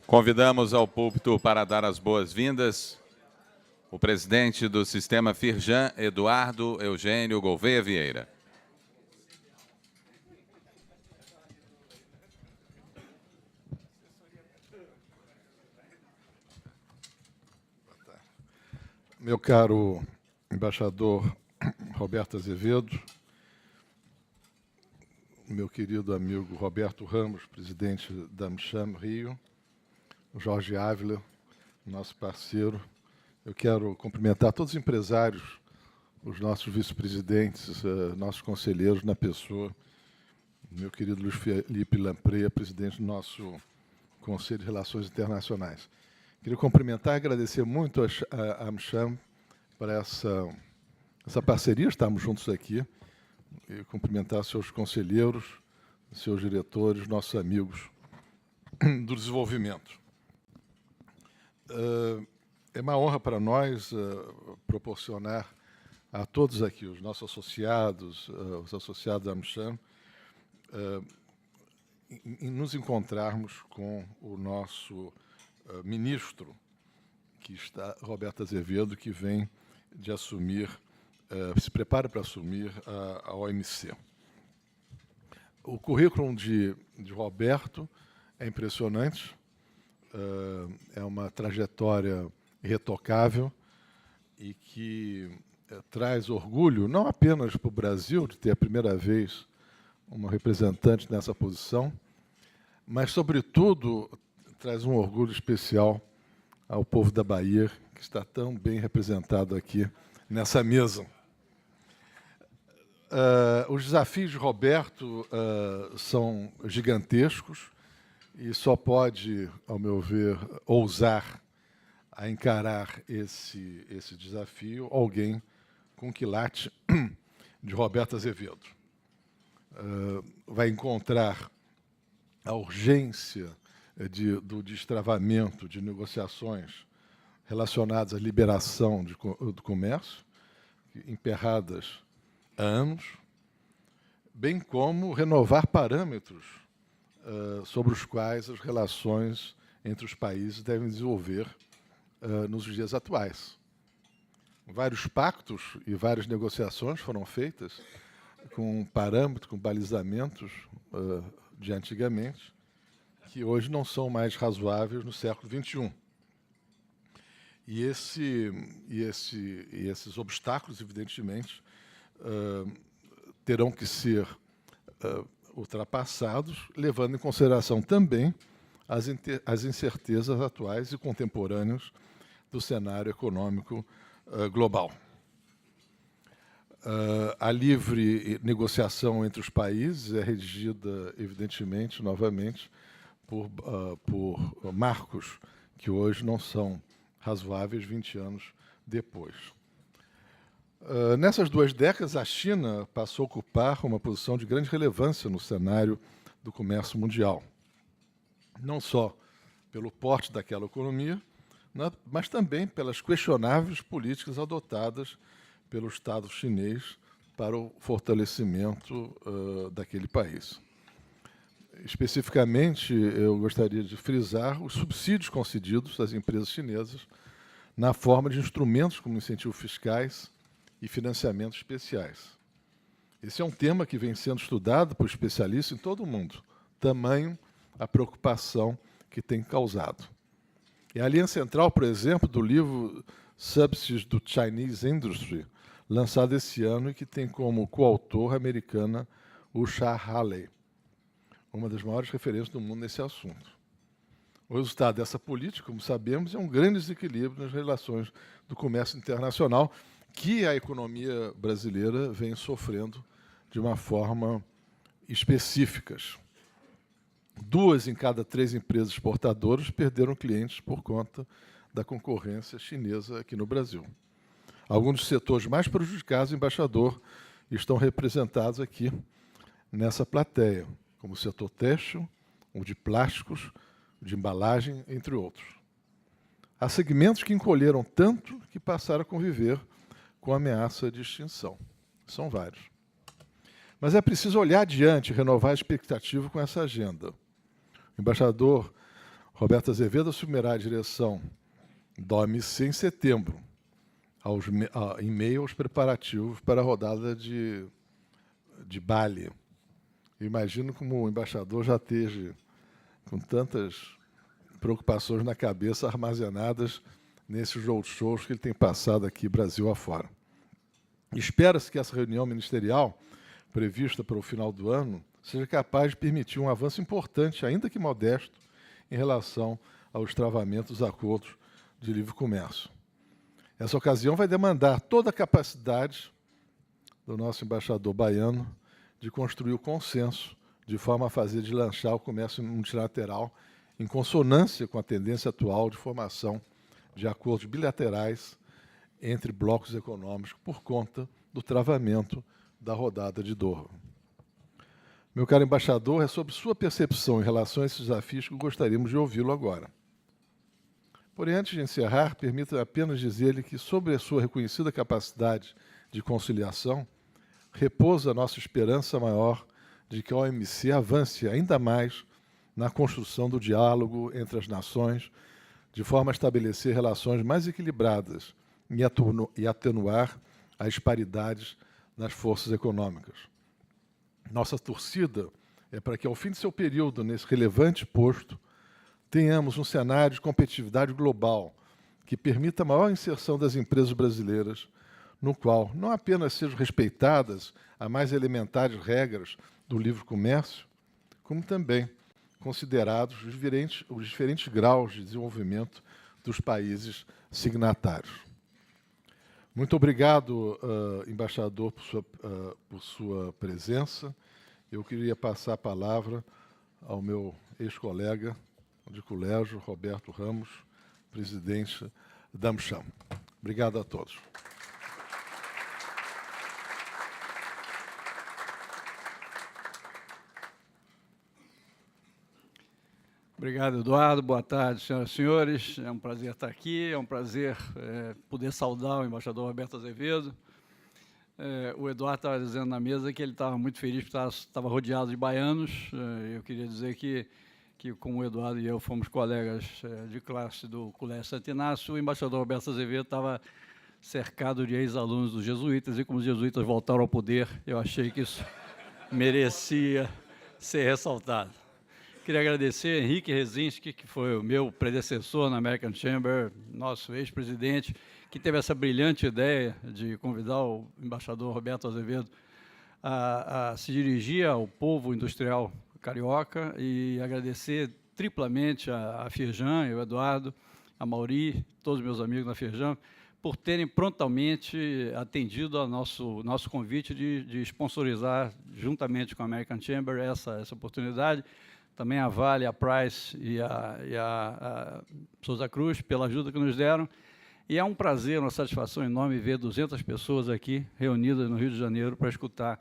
Convidamos ao púlpito para dar as boas-vindas o presidente do Sistema Firjan, Eduardo Eugênio Gouveia Vieira. Meu caro embaixador Roberto Azevedo, meu querido amigo Roberto Ramos, presidente da AmCham Rio, Jorge Ávila, nosso parceiro. Eu quero cumprimentar todos os empresários, os nossos vice-presidentes, nossos conselheiros na pessoa, meu querido Luiz Felipe Lampreia, presidente do nosso Conselho de Relações Internacionais. Queria cumprimentar e agradecer muito a AmCham por essa parceria, estamos juntos aqui, e cumprimentar seus conselheiros, seus diretores, nossos amigos do desenvolvimento. É uma honra para nós proporcionar a todos aqui, os nossos associados, os associados da AmCham, em nos encontrarmos com o nosso ministro, que está, Roberto Azevedo, que vem de assumir, se prepara para assumir a OMC. O currículo de Roberto é impressionante, é uma trajetória irretocável e que traz orgulho, não apenas para o Brasil, de ter a primeira vez uma representante nessa posição, mas, sobretudo, traz um orgulho especial ao povo da Bahia, que está tão bem representado aqui nessa mesa. Os desafios de Roberto são gigantescos e só pode, ao meu ver, ousar a encarar esse desafio alguém com quilate de Roberto Azevedo. Vai encontrar a urgência do destravamento de negociações relacionadas à liberação do comércio, emperradas há anos, bem como renovar parâmetros sobre os quais as relações entre os países devem desenvolver nos dias atuais. Vários pactos e várias negociações foram feitas com parâmetros, com balizamentos de antigamente, que hoje não são mais razoáveis no século XXI. E esses obstáculos, evidentemente, terão que ser ultrapassados, levando em consideração também as incertezas atuais e contemporâneas do cenário econômico global. A livre negociação entre os países é redigida, evidentemente, novamente, por marcos que hoje não são razoáveis 20 anos depois. Nessas 2 décadas, a China passou a ocupar uma posição de grande relevância no cenário do comércio mundial. Não só pelo porte daquela economia, mas também pelas questionáveis políticas adotadas pelo Estado chinês para o fortalecimento daquele país. Especificamente, eu gostaria de frisar os subsídios concedidos às empresas chinesas na forma de instrumentos como incentivos fiscais e financiamentos especiais. Esse é um tema que vem sendo estudado por especialistas em todo o mundo, tamanho a preocupação que tem causado. E a linha central, por exemplo, do livro Subsidies to Chinese Industry, lançado esse ano e que tem como coautor a americana Usha Haley, uma das maiores referências do mundo nesse assunto. O resultado dessa política, como sabemos, é um grande desequilíbrio nas relações do comércio internacional que a economia brasileira vem sofrendo de uma forma específica. 2 em cada 3 empresas exportadoras perderam clientes por conta da concorrência chinesa aqui no Brasil. Alguns dos setores mais prejudicados, embaixador, estão representados aqui nessa plateia, como o setor têxtil, o de plásticos, o de embalagem, entre outros. Há segmentos que encolheram tanto que passaram a conviver com a ameaça de extinção. São vários. Mas é preciso olhar adiante e renovar a expectativa com essa agenda. O embaixador Roberto Azevedo assumirá a direção da OMC em setembro, em meio aos preparativos para a rodada de Bali. Imagino como o embaixador já esteja com tantas preocupações na cabeça armazenadas nesses roadshows que ele tem passado aqui Brasil afora. Espera-se que essa reunião ministerial, prevista para o final do ano, seja capaz de permitir um avanço importante, ainda que modesto, em relação ao destravamento dos acordos de livre comércio. Essa ocasião vai demandar toda a capacidade do nosso embaixador baiano de construir o consenso, de forma a fazer deslanchar o comércio multilateral em consonância com a tendência atual de formação de acordos bilaterais entre blocos econômicos por conta do travamento da rodada de Doha. Meu caro embaixador, é sobre sua percepção em relação a esses desafios que gostaríamos de ouvi-lo agora. Porém, antes de encerrar, permita apenas dizer-lhe que, sobre a sua reconhecida capacidade de conciliação, repousa a nossa esperança maior de que a OMC avance ainda mais na construção do diálogo entre as nações, de forma a estabelecer relações mais equilibradas e atenuar as disparidades nas forças econômicas. Nossa torcida é para que, ao fim de seu período nesse relevante posto, tenhamos um cenário de competitividade global que permita a maior inserção das empresas brasileiras, no qual não apenas sejam respeitadas as mais elementares regras do livre comércio, como também considerados os diferentes graus de desenvolvimento dos países signatários. Muito obrigado, embaixador, por sua presença. Eu queria passar a palavra ao meu ex-colega de colégio, Roberto Ramos, presidente da AmCham. Obrigado a todos. Obrigado, Eduardo. Boa tarde, senhoras e senhores. É um prazer estar aqui, é um prazer poder saudar o embaixador Roberto Azevedo. O Eduardo estava dizendo na mesa que ele estava muito feliz porque estava rodeado de baianos. Eu queria dizer que como o Eduardo e eu fomos colegas de classe do Colégio Santo Inácio, o embaixador Roberto Azevedo estava cercado de ex-alunos dos jesuítas, e como os jesuítas voltaram ao poder, eu achei que isso merecia ser ressaltado. Queria agradecer a Henrique Rezinski, que foi o meu predecessor na American Chamber, nosso ex-presidente, que teve essa brilhante ideia de convidar o embaixador Roberto Azevedo a se dirigir ao povo industrial carioca, e agradecer triplamente a Firjan, o Eduardo, a Mauri, todos os meus amigos na Firjan, por terem prontamente atendido ao nosso convite de sponsorizar, juntamente com a American Chamber, essa oportunidade. Também a Vale, a Price e a Souza Cruz, pela ajuda que nos deram. E é um prazer, uma satisfação enorme ver 200 pessoas aqui reunidas no Rio de Janeiro para escutar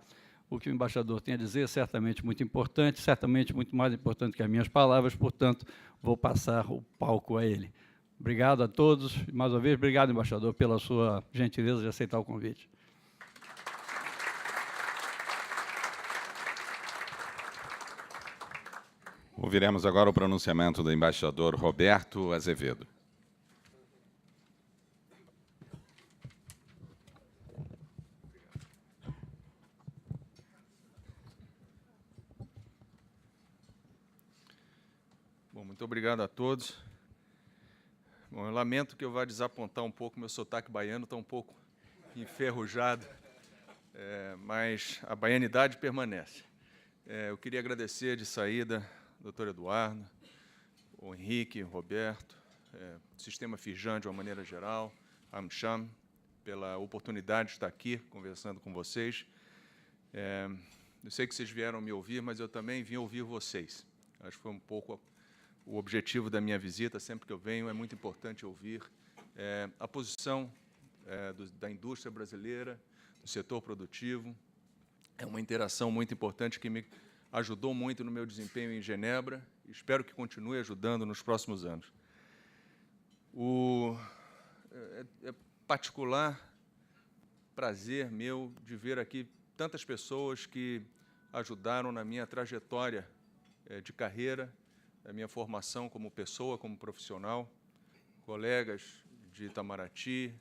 o que o embaixador tem a dizer, certamente muito importante, certamente muito mais importante que as minhas palavras, portanto, vou passar o palco a ele. Obrigado a todos, e mais uma vez, obrigado, embaixador, pela sua gentileza de aceitar o convite. Ouviremos agora o pronunciamento do embaixador Roberto Azevedo. Bom, muito obrigado a todos. Bom, eu lamento que eu vá desapontar um pouco, meu sotaque baiano está um pouco enferrujado, mas a baianidade permanece. Eu queria agradecer de saída doutor Eduardo, o Henrique, o Roberto, o Sistema Firjan de uma maneira geral, a AmCham, pela oportunidade de estar aqui conversando com vocês. Eu sei que vocês vieram me ouvir, mas eu também vim ouvir vocês. Acho que foi um pouco o objetivo da minha visita. Sempre que eu venho, é muito importante ouvir a posição da indústria brasileira, do setor produtivo. É uma interação muito importante que me ajudou muito no meu desempenho em Genebra e espero que continue ajudando nos próximos anos. É particular prazer meu de ver aqui tantas pessoas que ajudaram na minha trajetória de carreira, a minha formação como pessoa, como profissional, colegas de Itamaraty,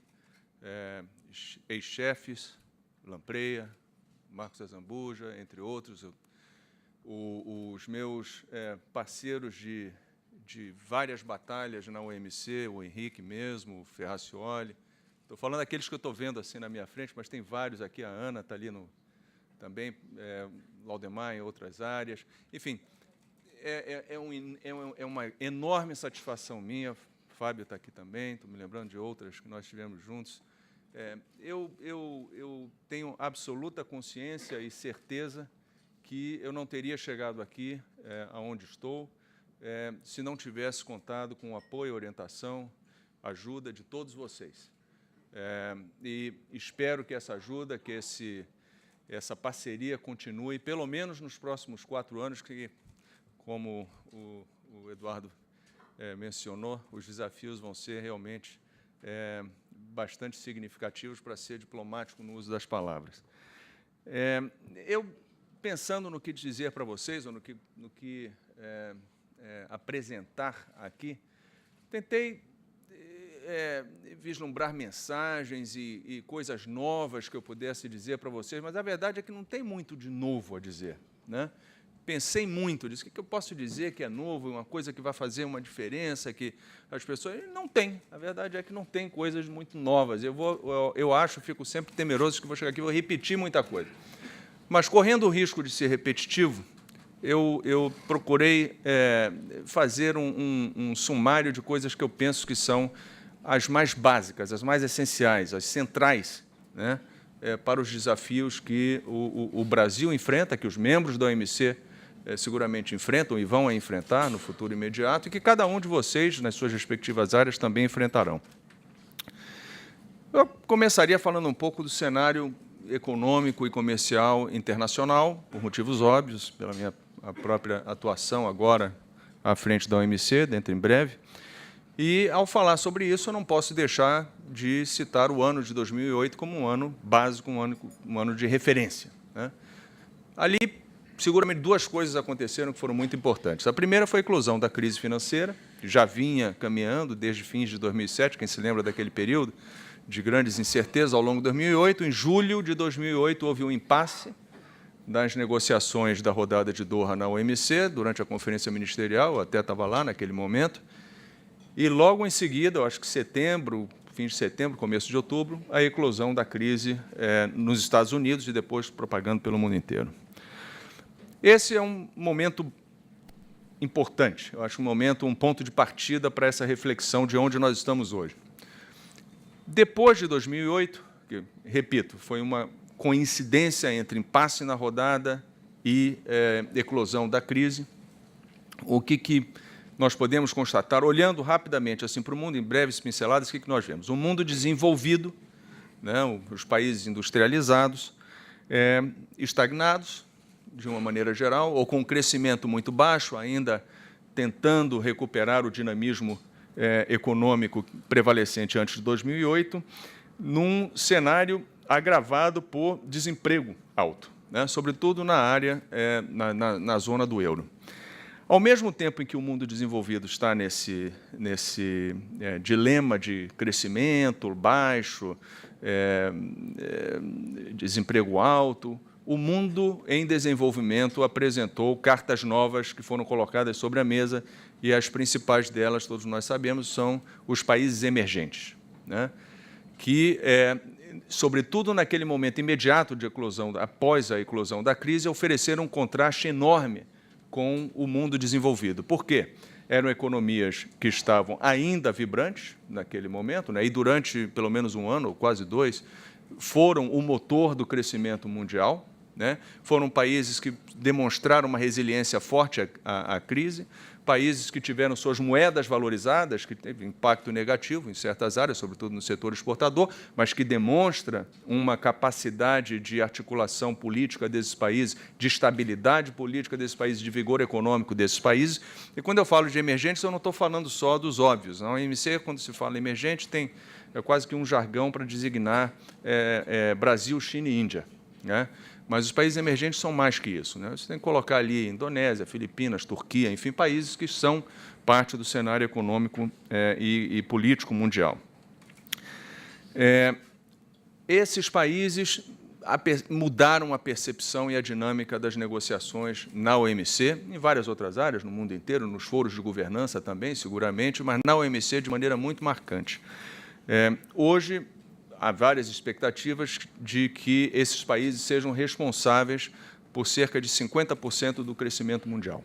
ex-chefes, Lampreia, Marcos Azambuja, entre outros, os meus parceiros de várias batalhas na OMC, o Henrique mesmo, o Ferracioli. Estou falando daqueles que eu estou vendo assim na minha frente, mas tem vários aqui, a Ana está ali também, Laudemar em outras áreas. Enfim, é uma enorme satisfação minha. Fábio está aqui também, estou me lembrando de outras que nós tivemos juntos. Eu tenho absoluta consciência e certeza que eu não teria chegado aqui, aonde estou, se não tivesse contado com o apoio, orientação, ajuda de todos vocês. E espero que essa ajuda, que essa parceria continue, pelo menos nos próximos 4 anos, que, como o Eduardo mencionou, os desafios vão ser realmente bastante significativos, para ser diplomático no uso das palavras. Eu, pensando no que dizer para vocês, ou no que apresentar aqui, tentei vislumbrar mensagens e coisas novas que eu pudesse dizer para vocês, mas a verdade é que não tem muito de novo a dizer, né? Pensei muito, disse, o que eu posso dizer que é novo, uma coisa que vai fazer uma diferença, que as pessoas... Não tem, a verdade é que não tem coisas muito novas. Eu acho, fico sempre temeroso que vou chegar aqui e vou repetir muita coisa. Mas, correndo o risco de ser repetitivo, eu procurei fazer um sumário de coisas que eu penso que são as mais básicas, as mais essenciais, as centrais, né, para os desafios que o Brasil enfrenta, que os membros da OMC seguramente enfrentam e vão enfrentar no futuro imediato, e que cada um de vocês, nas suas respectivas áreas, também enfrentarão. Eu começaria falando um pouco do cenário econômico e comercial internacional, por motivos óbvios, pela minha própria atuação agora à frente da OMC, dentro em breve. E, ao falar sobre isso, eu não posso deixar de citar o ano de 2008 como um ano básico, um ano de referência, né? Ali, seguramente, 2 coisas aconteceram que foram muito importantes. A primeira foi a eclosão da crise financeira, que já vinha caminhando desde fins de 2007, quem se lembra daquele período de grandes incertezas ao longo de 2008. Em julho de 2008, houve um impasse das negociações da rodada de Doha na OMC, durante a conferência ministerial, eu até estava lá naquele momento, e logo em seguida, eu acho que setembro, fim de setembro, começo de outubro, a eclosão da crise nos Estados Unidos e depois propagando pelo mundo inteiro. Esse é um momento importante, eu acho um ponto de partida para essa reflexão de onde nós estamos hoje. Depois de 2008, que, repito, foi uma coincidência entre impasse na rodada e eclosão da crise, o que nós podemos constatar, olhando rapidamente assim para o mundo, em breves pinceladas, o que nós vemos? Um mundo desenvolvido, né, os países industrializados, estagnados, de uma maneira geral, ou com um crescimento muito baixo, ainda tentando recuperar o dinamismo econômico prevalecente antes de 2008, num cenário agravado por desemprego alto, né, sobretudo na área, na zona do euro. Ao mesmo tempo em que o mundo desenvolvido está nesse dilema de crescimento baixo, desemprego alto, o mundo em desenvolvimento apresentou cartas novas que foram colocadas sobre a mesa, e as principais delas, todos nós sabemos, são os países emergentes, né, que, sobretudo naquele momento imediato de eclosão, após a eclosão da crise, ofereceram um contraste enorme com o mundo desenvolvido. Por quê? Eram economias que estavam ainda vibrantes naquele momento, né, e durante pelo menos um ano, ou quase 2, foram o motor do crescimento mundial, né? Foram países que demonstraram uma resiliência forte à crise, países que tiveram suas moedas valorizadas, que teve impacto negativo em certas áreas, sobretudo no setor exportador, mas que demonstra uma capacidade de articulação política desses países, de estabilidade política desses países, de vigor econômico desses países. E, quando eu falo de emergentes, eu não estou falando só dos óbvios. Na OMC, quando se fala emergente, tem quase que um jargão para designar Brasil, China e Índia, né? Mas os países emergentes são mais que isso, né? Você tem que colocar ali Indonésia, Filipinas, Turquia, enfim, países que são parte do cenário econômico e político mundial. Esses países mudaram a percepção e a dinâmica das negociações na OMC, em várias outras áreas, no mundo inteiro, nos foros de governança também, seguramente, mas na OMC de maneira muito marcante. Hoje, há várias expectativas de que esses países sejam responsáveis por cerca de 50% do crescimento mundial.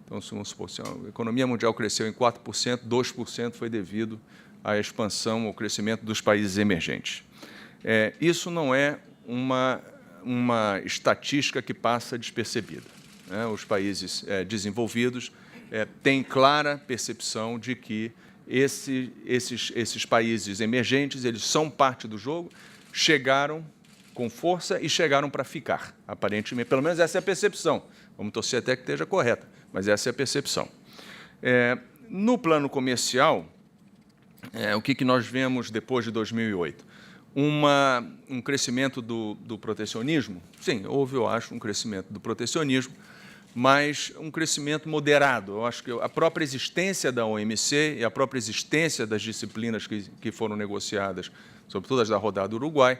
Então, vamos supor, se a economia mundial cresceu em 4%, 2% foi devido à expansão, ao crescimento dos países emergentes. Isso não é uma estatística que passa despercebida, né? Os países desenvolvidos têm clara percepção de que esses países emergentes, eles são parte do jogo, chegaram com força e chegaram para ficar, aparentemente. Pelo menos essa é a percepção. Vamos torcer até que esteja correta, mas essa é a percepção. No plano comercial, o que nós vemos depois de 2008? Um crescimento do protecionismo? Sim, houve, eu acho, um crescimento do protecionismo, mas um crescimento moderado. Eu acho que a própria existência da OMC e a própria existência das disciplinas que foram negociadas, sobretudo as da rodada do Uruguai,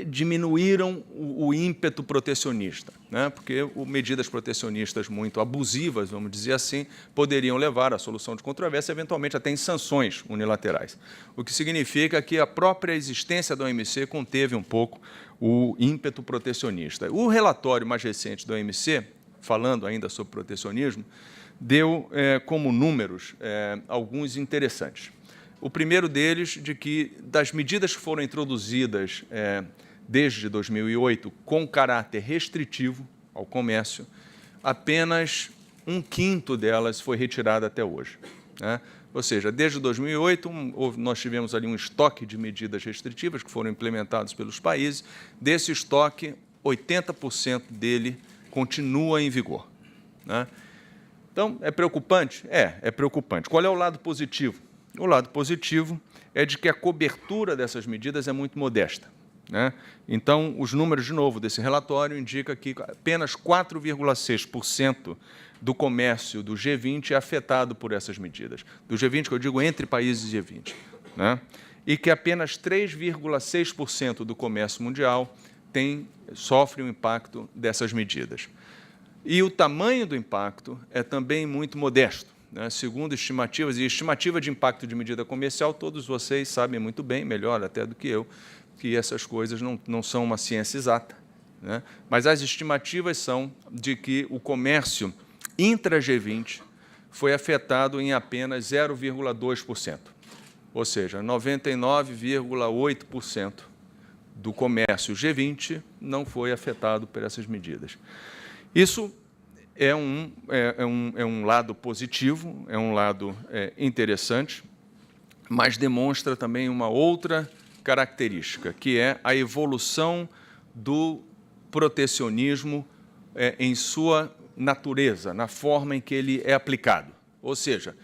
diminuíram o ímpeto protecionista, né? Porque medidas protecionistas muito abusivas, vamos dizer assim, poderiam levar à solução de controvérsia, eventualmente até em sanções unilaterais. O que significa que a própria existência da OMC conteve um pouco o ímpeto protecionista. O relatório mais recente da OMC, falando ainda sobre protecionismo, deu como números alguns interessantes. O primeiro deles, de que das medidas que foram introduzidas desde 2008 com caráter restritivo ao comércio, apenas 1/5 delas foi retirada até hoje, né? Ou seja, desde 2008, nós tivemos ali um estoque de medidas restritivas que foram implementadas pelos países. Desse estoque, 80% dele continua em vigor, né? Então, é preocupante? É preocupante. Qual é o lado positivo? O lado positivo é de que a cobertura dessas medidas é muito modesta, né? Então, os números, de novo, desse relatório indicam que apenas 4,6% do comércio do G20 é afetado por essas medidas. Do G20, que eu digo entre países G20, né? E que apenas 3,6% do comércio mundial sofre o impacto dessas medidas. E o tamanho do impacto é também muito modesto, né? Segundo estimativas, e estimativa de impacto de medida comercial, todos vocês sabem muito bem, melhor até do que eu, que essas coisas não são uma ciência exata, né? Mas as estimativas são de que o comércio intra-G20 foi afetado em apenas 0,2%, ou seja, 99,8% do comércio G20 não foi afetado por essas medidas. Isso é um lado positivo, é um lado interessante, mas demonstra também uma outra característica, que é a evolução do protecionismo em sua natureza, na forma em que ele é aplicado. Ou seja,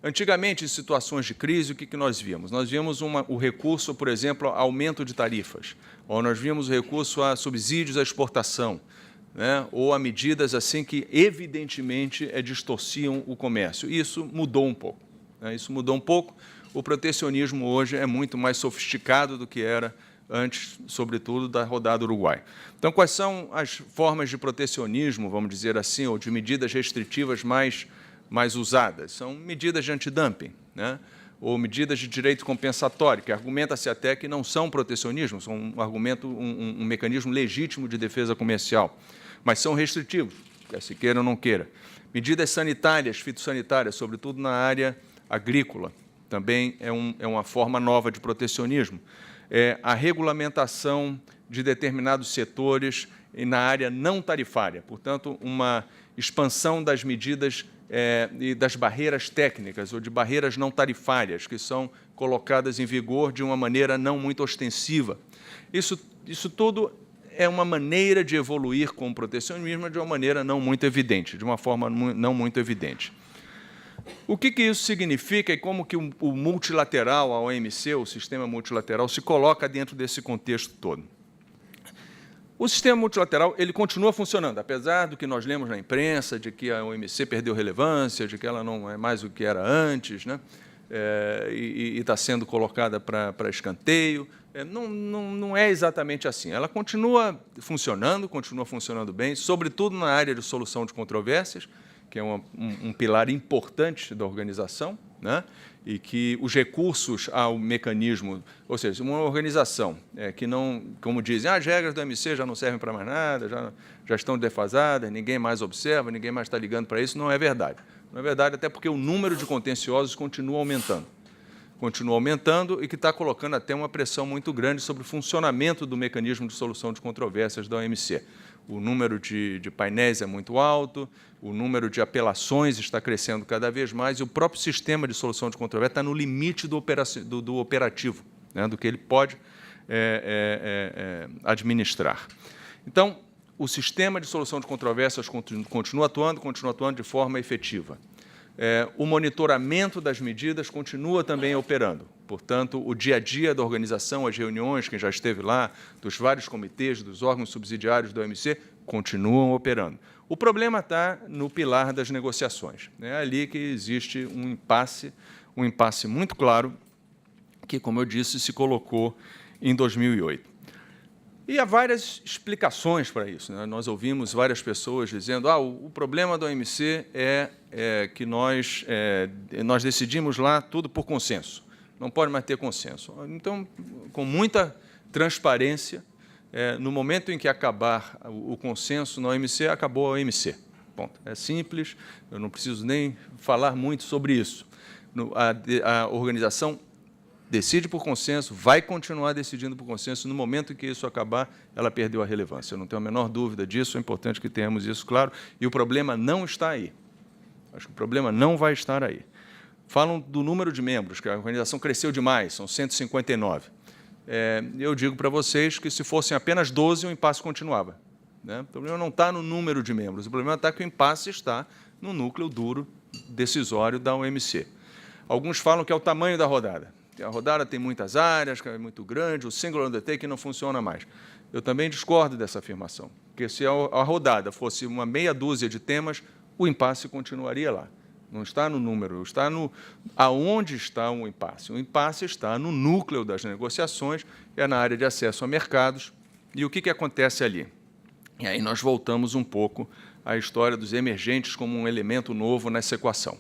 antigamente, em situações de crise, o que nós víamos? Nós víamos o recurso, por exemplo, a aumento de tarifas, ou nós víamos o recurso a subsídios à exportação, né? Ou a medidas assim que, evidentemente, distorciam o comércio. Isso mudou um pouco, né? Isso mudou um pouco. O protecionismo hoje é muito mais sofisticado do que era antes, sobretudo, da rodada Uruguai. Então, quais são as formas de protecionismo, vamos dizer assim, ou de medidas restritivas mais usadas? São medidas de antidumping, né? Ou medidas de direito compensatório, que argumenta-se até que não são protecionismo, são um mecanismo legítimo de defesa comercial, mas são restritivos, quer se queira ou não queira. Medidas sanitárias, fitossanitárias, sobretudo na área agrícola, também é uma forma nova de protecionismo. A regulamentação de determinados setores na área não tarifária, portanto, uma expansão das medidas e das barreiras técnicas ou de barreiras não tarifárias, que são colocadas em vigor de uma maneira não muito ostensiva. Isso tudo é uma maneira de evoluir com o protecionismo de uma maneira não muito evidente, de uma forma não muito evidente. O que isso significa e como que o multilateral, a OMC, o sistema multilateral, se coloca dentro desse contexto todo? O sistema multilateral ele continua funcionando, apesar do que nós lemos na imprensa, de que a OMC perdeu relevância, de que ela não é mais o que era antes, né? E está sendo colocada para escanteio. Não é exatamente assim. Ela continua funcionando bem, sobretudo na área de solução de controvérsias, que é um pilar importante da organização, né? E que os recursos ao mecanismo, ou seja, uma organização que não, como dizem, as regras do OMC já não servem para mais nada, já estão defasadas, ninguém mais observa, ninguém mais está ligando para isso, não é verdade. Não é verdade, até porque o número de contenciosos continua aumentando e que está colocando até uma pressão muito grande sobre o funcionamento do mecanismo de solução de controvérsias da OMC. O número de painéis é muito alto, o número de apelações está crescendo cada vez mais e o próprio sistema de solução de controvérsia está no limite do operativo, né, do que ele pode administrar. Então, o sistema de solução de controvérsias continua atuando de forma efetiva. O monitoramento das medidas continua também operando. Portanto, o dia a dia da organização, as reuniões, quem já esteve lá, dos vários comitês, dos órgãos subsidiários da OMC, continuam operando. O problema está no pilar das negociações. É ali que existe um impasse muito claro, que, como eu disse, se colocou em 2008. E há várias explicações para isso, né? Nós ouvimos várias pessoas dizendo o problema da OMC é que nós decidimos lá tudo por consenso, não pode mais ter consenso. Então, com muita transparência, no momento em que acabar o consenso na OMC, acabou a OMC. Ponto. É simples, eu não preciso nem falar muito sobre isso. A organização decide por consenso, vai continuar decidindo por consenso. No momento em que isso acabar, ela perdeu a relevância. Eu não tenho a menor dúvida disso, é importante que tenhamos isso claro. E o problema não está aí. Acho que o problema não vai estar aí. Falam do número de membros, que a organização cresceu demais, são 159. Eu digo para vocês que, se fossem apenas 12, o impasse continuava, né? O problema não está no número de membros, o problema está que o impasse está no núcleo duro decisório da OMC. Alguns falam que é o tamanho da rodada. A rodada tem muitas áreas, é muito grande, o single undertaking não funciona mais. Eu também discordo dessa afirmação, porque se a rodada fosse uma meia dúzia de temas, o impasse continuaria lá. Não está no número, está aonde está o impasse. O impasse está no núcleo das negociações, é na área de acesso a mercados. E o que acontece ali? E aí nós voltamos um pouco à história dos emergentes como um elemento novo nessa equação.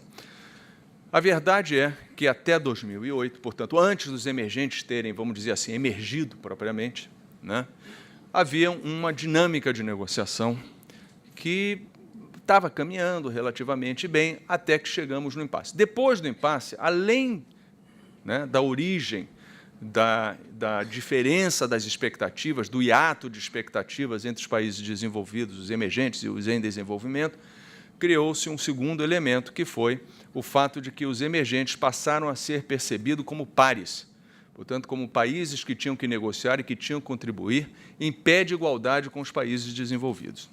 A verdade é que, até 2008, portanto, antes dos emergentes terem, vamos dizer assim, emergido propriamente, né, havia uma dinâmica de negociação que estava caminhando relativamente bem até que chegamos no impasse. Depois do impasse, além, né, da origem, da diferença das expectativas, do hiato de expectativas entre os países desenvolvidos, os emergentes e os em desenvolvimento, criou-se um segundo elemento, que foi o fato de que os emergentes passaram a ser percebidos como pares, portanto, como países que tinham que negociar e que tinham que contribuir em pé de igualdade com os países desenvolvidos.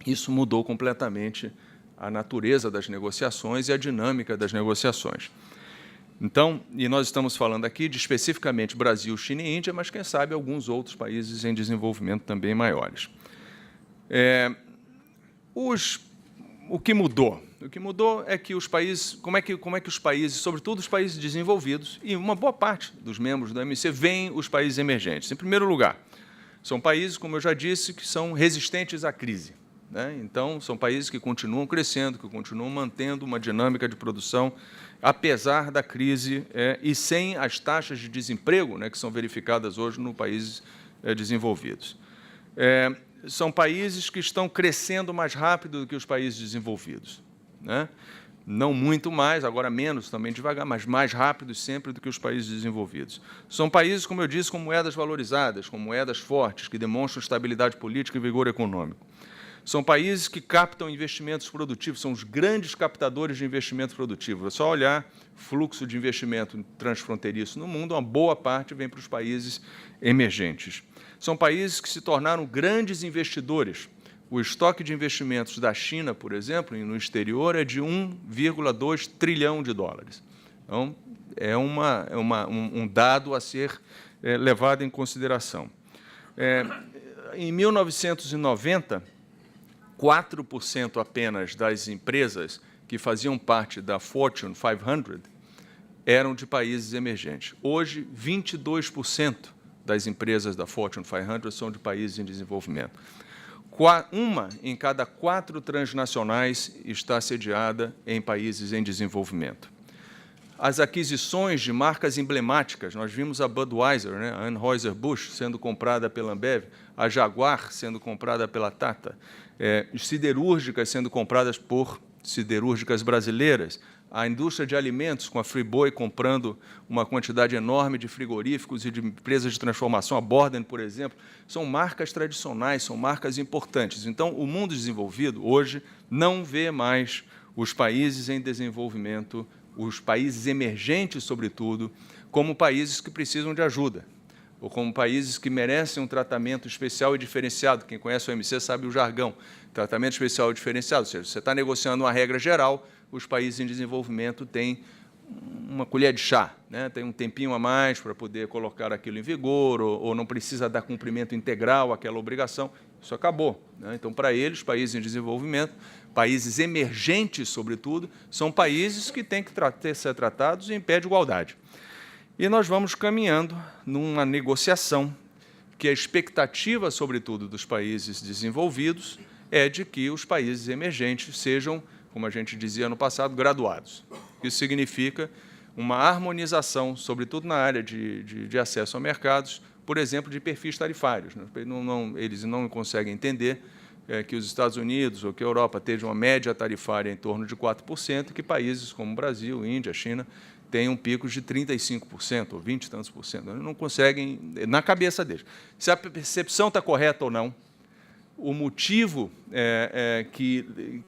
Isso mudou completamente a natureza das negociações e a dinâmica das negociações. Então, e nós estamos falando aqui de especificamente Brasil, China e Índia, mas, quem sabe, alguns outros países em desenvolvimento também maiores. O que mudou? O que mudou é que os países, como é que os países, sobretudo os países desenvolvidos, e uma boa parte dos membros da OMC, veem os países emergentes. Em primeiro lugar, são países, como eu já disse, que são resistentes à crise, né? Então, são países que continuam crescendo, que continuam mantendo uma dinâmica de produção, apesar da crise e sem as taxas de desemprego, né, que são verificadas hoje nos países desenvolvidos. São países que estão crescendo mais rápido do que os países desenvolvidos, né? Não muito mais, agora menos, também devagar, mas mais rápido sempre do que os países desenvolvidos. São países, como eu disse, com moedas valorizadas, com moedas fortes, que demonstram estabilidade política e vigor econômico. São países que captam investimentos produtivos, são os grandes captadores de investimento produtivo. É só olhar fluxo de investimento transfronteiriço no mundo, uma boa parte vem para os países emergentes. São países que se tornaram grandes investidores. O estoque de investimentos da China, por exemplo, no exterior, é de 1,2 trilhão de dólares. Então, é um dado a ser levado em consideração. Em 1990, 4% apenas das empresas que faziam parte da Fortune 500 eram de países emergentes. Hoje, 22% das empresas da Fortune 500 são de países em desenvolvimento. Uma em cada 4 transnacionais está sediada em países em desenvolvimento. As aquisições de marcas emblemáticas, nós vimos a Budweiser, né, a Anheuser-Busch, sendo comprada pela Ambev, a Jaguar sendo comprada pela Tata, siderúrgicas sendo compradas por siderúrgicas brasileiras, a indústria de alimentos, com a Friboi comprando uma quantidade enorme de frigoríficos e de empresas de transformação, a Borden, por exemplo, são marcas tradicionais, são marcas importantes. Então, o mundo desenvolvido, hoje, não vê mais os países em desenvolvimento, os países emergentes, sobretudo, como países que precisam de ajuda, ou como países que merecem um tratamento especial e diferenciado. Quem conhece o OMC sabe o jargão, tratamento especial e diferenciado, ou seja, você está negociando uma regra geral, os países em desenvolvimento têm uma colher de chá, né? Tem um tempinho a mais para poder colocar aquilo em vigor, ou não precisa dar cumprimento integral àquela obrigação. Isso acabou, né? Então, para eles, países em desenvolvimento, países emergentes, sobretudo, são países que têm que ser tratados em pé de igualdade. E nós vamos caminhando numa negociação que a expectativa, sobretudo, dos países desenvolvidos é de que os países emergentes sejam, como a gente dizia no passado, graduados. Isso significa uma harmonização, sobretudo na área de acesso a mercados, por exemplo, de perfis tarifários. Eles não conseguem entender que os Estados Unidos ou que a Europa tenham uma média tarifária em torno de 4%, e que países como Brasil, Índia, China, tenham picos de 35%, ou 20 e tantos por cento. Eles não conseguem, na cabeça deles. Se a percepção está correta ou não, o motivo que